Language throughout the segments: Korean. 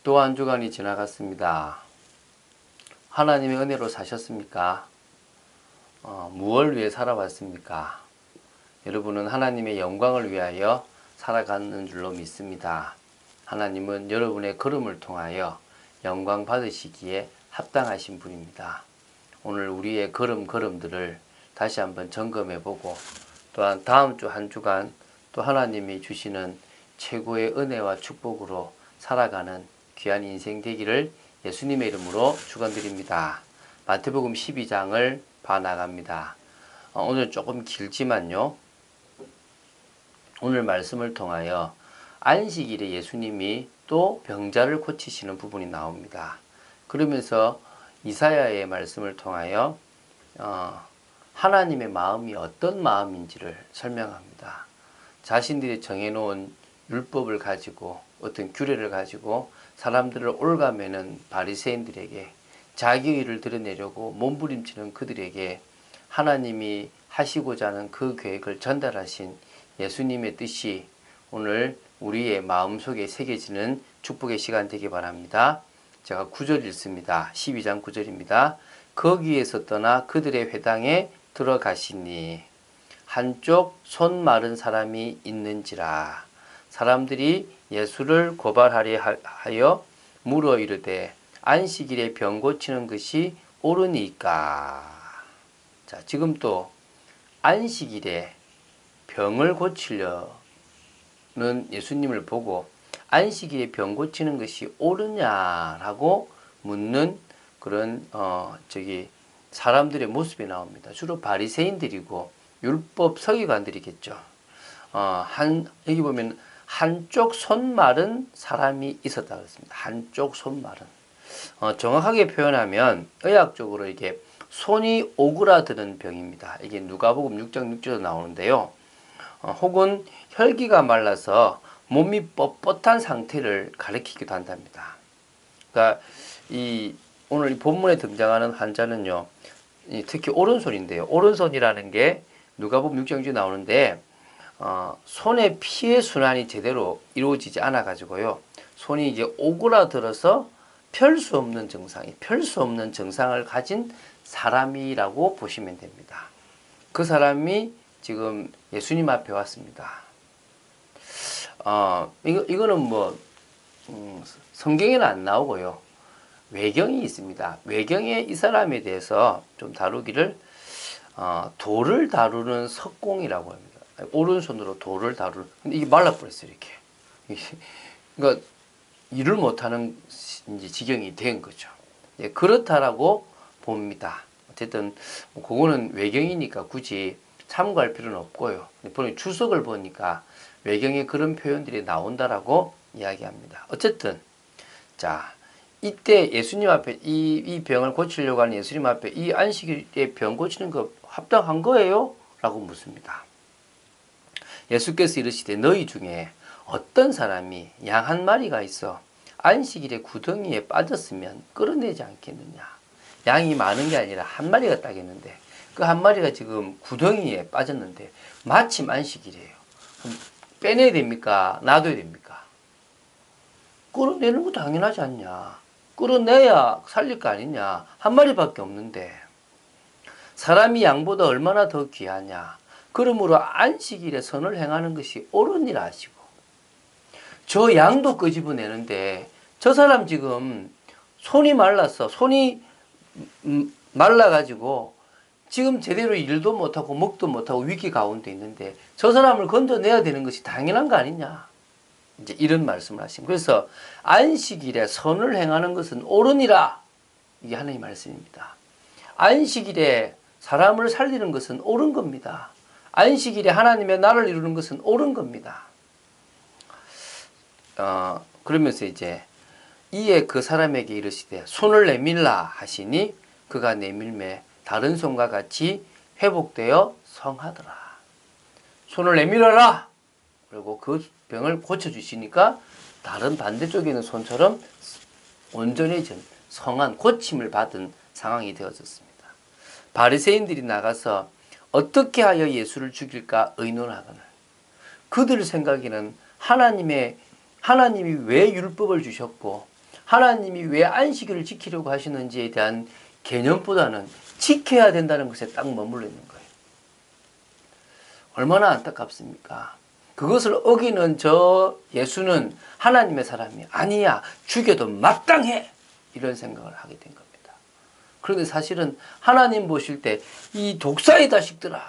또 한 주간이 지나갔습니다. 하나님의 은혜로 사셨습니까? 무엇을 위해 살아왔습니까? 여러분은 하나님의 영광을 위하여 살아가는 줄로 믿습니다. 하나님은 여러분의 걸음을 통하여 영광 받으시기에 합당하신 분입니다. 오늘 우리의 걸음들을 다시 한번 점검해보고 또한 다음 주 한 주간 또 하나님이 주시는 최고의 은혜와 축복으로 살아가는 귀한 인생 되기를 예수님의 이름으로 축원드립니다. 마태복음 12장을 봐나갑니다. 오늘 조금 길지만요. 오늘 말씀을 통하여 안식일에 예수님이 또 병자를 고치시는 부분이 나옵니다. 그러면서 이사야의 말씀을 통하여 하나님의 마음이 어떤 마음인지를 설명합니다. 자신들이 정해놓은 율법을 가지고 어떤 규례를 가지고 사람들을 올가매는 바리새인들에게 자기의 일을 드러내려고 몸부림치는 그들에게 하나님이 하시고자 하는 그 계획을 전달하신 예수님의 뜻이 오늘 우리의 마음속에 새겨지는 축복의 시간 되기 바랍니다. 제가 9절 읽습니다. 12장 9절입니다. 거기에서 떠나 그들의 회당에 들어가시니 한쪽 손 마른 사람이 있는지라. 사람들이 예수를 고발하려 하여 물어 이르되 안식일에 병 고치는 것이 옳으니까. 자, 지금 또 안식일에 병을 고치려는 예수님을 보고 안식일에 병 고치는 것이 옳으냐라고 묻는 그런 사람들의 모습이 나옵니다. 주로 바리새인들이고 율법 서기관들이겠죠. 여기 보면 한쪽 손 마른 사람이 있었다 그랬습니다. 한쪽 손 마른. 정확하게 표현하면 의학적으로 이게 손이 오그라드는 병입니다. 이게 누가복음 6장 6절에 나오는데요. 혹은 혈기가 말라서 몸이 뻣뻣한 상태를 가리키기도 한답니다. 그러니까 오늘 이 본문에 등장하는 환자는요, 특히 오른손인데요. 오른손이라는 게 누가복음 6장 6절에 나오는데 손의 피의 순환이 제대로 이루어지지 않아 가지고요. 손이 이제 오그라들어서 펼 수 없는 증상을 가진 사람이라고 보시면 됩니다. 그 사람이 지금 예수님 앞에 왔습니다. 이거는 성경에는 안 나오고요. 외경이 있습니다. 외경에 이 사람에 대해서 좀 다루기를 돌을 다루는 석공이라고 합니다. 오른손으로 돌을 다루는. 근데 이게 말라버렸어요, 이렇게. 그러니까 일을 못하는 이제 지경이 된 거죠. 예, 그렇다라고 봅니다. 어쨌든 그거는 외경이니까 굳이 참고할 필요는 없고요. 보니 주석을 보니까 외경에 그런 표현들이 나온다라고 이야기합니다. 어쨌든 자, 이때 예수님 앞에 이 병을 고치려고 하는 예수님 앞에 이 안식일에 병 고치는 거 합당한 거예요? 라고 묻습니다. 예수께서 이르시되 너희 중에 어떤 사람이 양 한 마리가 있어 안식일에 구덩이에 빠졌으면 끌어내지 않겠느냐. 양이 많은 게 아니라 한 마리가 딱 있는데 그 한 마리가 지금 구덩이에 빠졌는데 마침 안식일이에요. 그럼 빼내야 됩니까? 놔둬야 됩니까? 끌어내는 거 당연하지 않냐. 끌어내야 살릴 거 아니냐. 한 마리밖에 없는데 사람이 양보다 얼마나 더 귀하냐. 그러므로 안식일에 선을 행하는 것이 옳으니라 하시고 저 양도 끄집어내는데 저 사람 지금 손이 말라가지고 지금 제대로 일도 못하고 먹도 못하고 위기 가운데 있는데 저 사람을 건져내야 되는 것이 당연한 거 아니냐. 이제 이런 말씀을 하십니다. 그래서 안식일에 선을 행하는 것은 옳으니라. 이게 하나님의 말씀입니다. 안식일에 사람을 살리는 것은 옳은 겁니다. 안식일에 하나님의 나라를 이루는 것은 옳은 겁니다. 그러면서 이제 이에 그 사람에게 이르시되 손을 내밀라 하시니 그가 내밀매 다른 손과 같이 회복되어 성하더라. 손을 내밀어라. 그리고 그 병을 고쳐주시니까 다른 반대쪽에 있는 손처럼 온전해진 성한 고침을 받은 상황이 되어졌습니다. 바리새인들이 나가서 어떻게 하여 예수를 죽일까 의논하거늘 그들 생각에는 하나님이 왜 율법을 주셨고 하나님이 왜 안식일을 지키려고 하시는지에 대한 개념보다는 지켜야 된다는 것에 딱 머물러 있는 거예요. 얼마나 안타깝습니까? 그것을 어기는 저 예수는 하나님의 사람이 아니야, 죽여도 마땅해, 이런 생각을 하게 된 겁니다. 그런데 사실은 하나님 보실 때 이 독사의 자식들아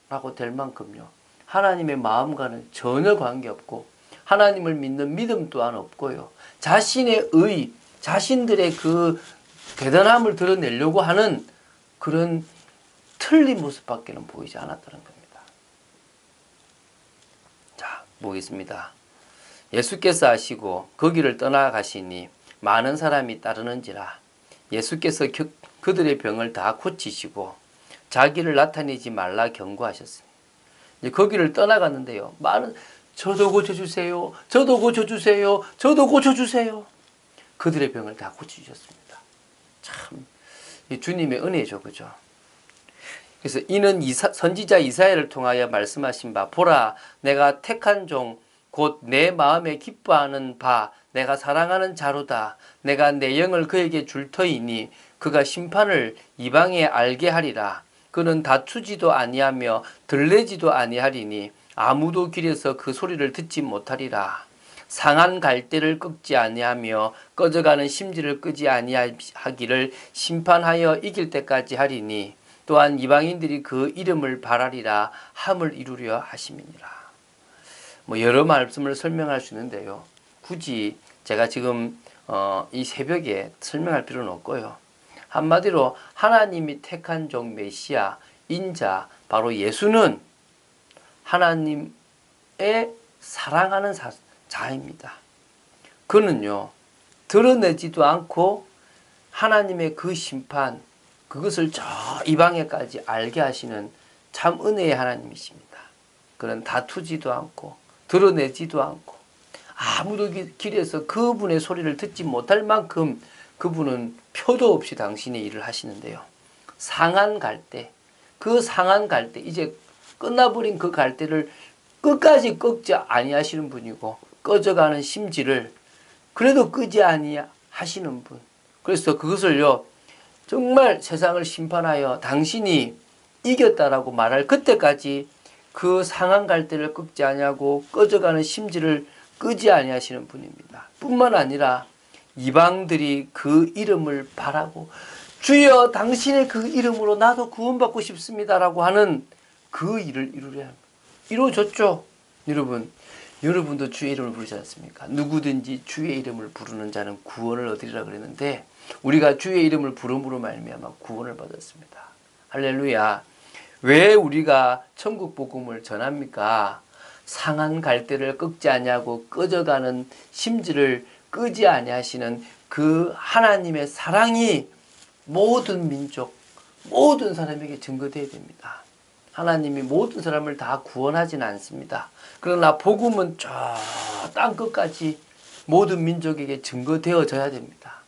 라고 될 만큼요, 하나님의 마음과는 전혀 관계없고 하나님을 믿는 믿음 또한 없고요, 자신의 의, 자신들의 그 대단함을 드러내려고 하는 그런 틀린 모습밖에는 보이지 않았다는 겁니다. 자, 보겠습니다. 예수께서 하시고 거기를 떠나가시니 많은 사람이 따르는지라. 예수께서 그들의 병을 다 고치시고 자기를 나타내지 말라 경고하셨으니. 이제 거기를 떠나갔는데요, 많은, 저도 고쳐주세요, 저도 고쳐주세요, 저도 고쳐주세요. 그들의 병을 다 고치셨습니다. 참 주님의 은혜죠, 그죠? 그래서 이는 선지자 이사야를 통하여 말씀하신 바, 보라, 내가 택한 종 곧 내 마음에 기뻐하는 바, 내가 사랑하는 자로다. 내가 내 영을 그에게 줄 터이니 그가 심판을 이방에 알게 하리라. 그는 다투지도 아니하며 들레지도 아니하리니 아무도 길에서 그 소리를 듣지 못하리라. 상한 갈대를 꺾지 아니하며 꺼져가는 심지를 끄지 아니하기를 심판하여 이길 때까지 하리니 또한 이방인들이 그 이름을 바라리라 함을 이루려 하심이니라. 여러 말씀을 설명할 수 있는데요, 굳이 제가 지금 이 새벽에 설명할 필요는 없고요. 한마디로 하나님이 택한 종 메시아 인자 바로 예수는 하나님의 사랑하는 자입니다. 그는요, 드러내지도 않고 하나님의 그 심판, 그것을 저 이방에까지 알게 하시는 참 은혜의 하나님이십니다. 그는 다투지도 않고 드러내지도 않고 아무도 길에서 그분의 소리를 듣지 못할 만큼 그분은 표도 없이 당신의 일을 하시는데요, 상한 갈대, 그 상한 갈대, 이제 끝나버린 그 갈대를 끝까지 꺾지 아니하시는 분이고 꺼져가는 심지를 그래도 끄지 아니하시는 분. 그래서 그것을요, 정말 세상을 심판하여 당신이 이겼다라고 말할 그때까지 그 상한 갈대를 꺾지 아니하고 꺼져가는 심지를 끄지 아니하시는 분입니다. 뿐만 아니라 이방들이 그 이름을 바라고 주여 당신의 그 이름으로 나도 구원받고 싶습니다라고 하는 그 일을 이루려 합니다. 이루어졌죠. 여러분도 주의 이름을 부르지 않습니까? 누구든지 주의 이름을 부르는 자는 구원을 얻으리라 그랬는데 우리가 주의 이름을 부름으로 말미암아 구원을 받았습니다. 할렐루야. 왜 우리가 천국 복음을 전합니까? 상한 갈대를 꺾지 아니하고 꺼져가는 심지를 끄지 아니하시는 그 하나님의 사랑이 모든 민족, 모든 사람에게 증거되어야 됩니다. 하나님이 모든 사람을 다 구원하지는 않습니다. 그러나 복음은 저 땅 끝까지 모든 민족에게 증거되어져야 됩니다.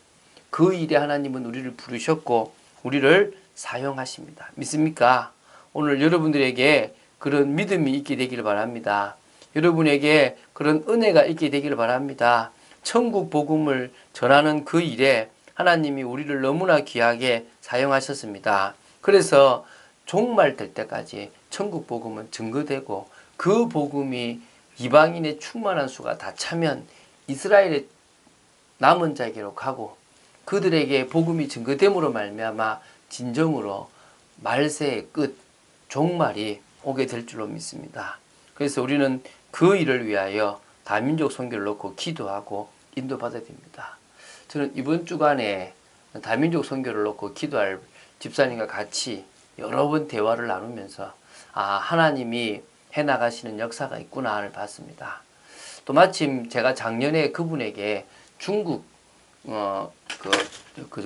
그 일에 하나님은 우리를 부르셨고 우리를 사용하십니다. 믿습니까? 오늘 여러분들에게 그런 믿음이 있게 되기를 바랍니다. 여러분에게 그런 은혜가 있게 되기를 바랍니다. 천국 복음을 전하는 그 일에 하나님이 우리를 너무나 귀하게 사용하셨습니다. 그래서 종말 될 때까지 천국 복음은 증거되고 그 복음이 이방인의 충만한 수가 다 차면 이스라엘의 남은 자에게로 가고 그들에게 복음이 증거됨으로 말미암아 진정으로 말세의 끝, 종말이 오게 될 줄로 믿습니다. 그래서 우리는 그 일을 위하여 다민족 선교를 놓고 기도하고 인도받아야 됩니다. 저는 이번 주간에 다민족 선교를 놓고 기도할 집사님과 같이 여러 번 대화를 나누면서 하나님이 해나가시는 역사가 있구나를 봤습니다. 또 마침 제가 작년에 그분에게 중국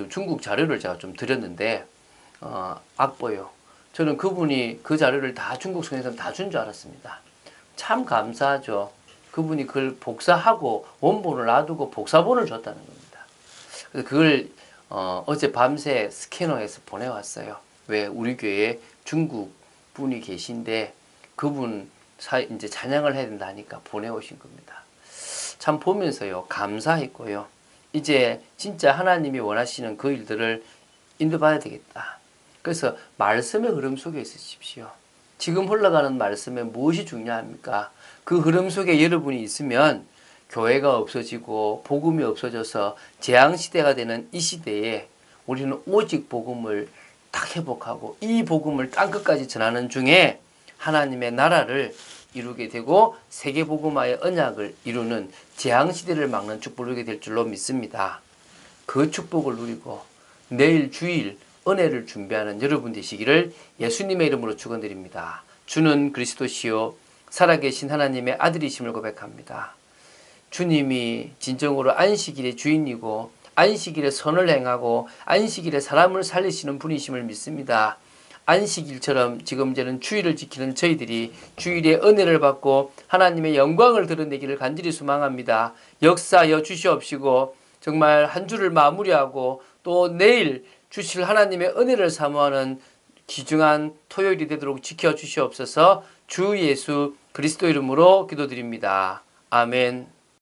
중국 자료를 제가 좀 드렸는데 악보요. 저는 그분이 그 자료를 다 중국 성에서 다 준 줄 알았습니다. 참 감사하죠. 그분이 그걸 복사하고 원본을 놔두고 복사본을 줬다는 겁니다. 그래서 그걸 어제 밤새 스캐너해서 보내왔어요. 왜 우리 교회에 중국 분이 계신데 그분 이제 찬양을 해야 된다 하니까 보내오신 겁니다. 참 보면서요 감사했고요. 이제 진짜 하나님이 원하시는 그 일들을 인도받아야 되겠다. 그래서 말씀의 흐름 속에 있으십시오. 지금 흘러가는 말씀에 무엇이 중요합니까? 그 흐름 속에 여러분이 있으면 교회가 없어지고 복음이 없어져서 재앙시대가 되는 이 시대에 우리는 오직 복음을 딱 회복하고 이 복음을 땅끝까지 전하는 중에 하나님의 나라를 이루게 되고 세계복음화의 언약을 이루는 재앙시대를 막는 축복을 누리게 될 줄로 믿습니다. 그 축복을 누리고 내일 주일 은혜를 준비하는 여러분 되시기를 예수님의 이름으로 축원드립니다. 주는 그리스도시요 살아계신 하나님의 아들이심을 고백합니다. 주님이 진정으로 안식일의 주인이고 안식일에 선을 행하고 안식일에 사람을 살리시는 분이심을 믿습니다. 안식일처럼 지금 이제는 주일을 지키는 저희들이 주일의 은혜를 받고 하나님의 영광을 드러내기를 간절히 소망합니다. 역사여 주시옵시고 정말 한 주를 마무리하고 또 내일 주실 하나님의 은혜를 사모하는 귀중한 토요일이 되도록 지켜주시옵소서. 주 예수 그리스도 이름으로 기도드립니다. 아멘.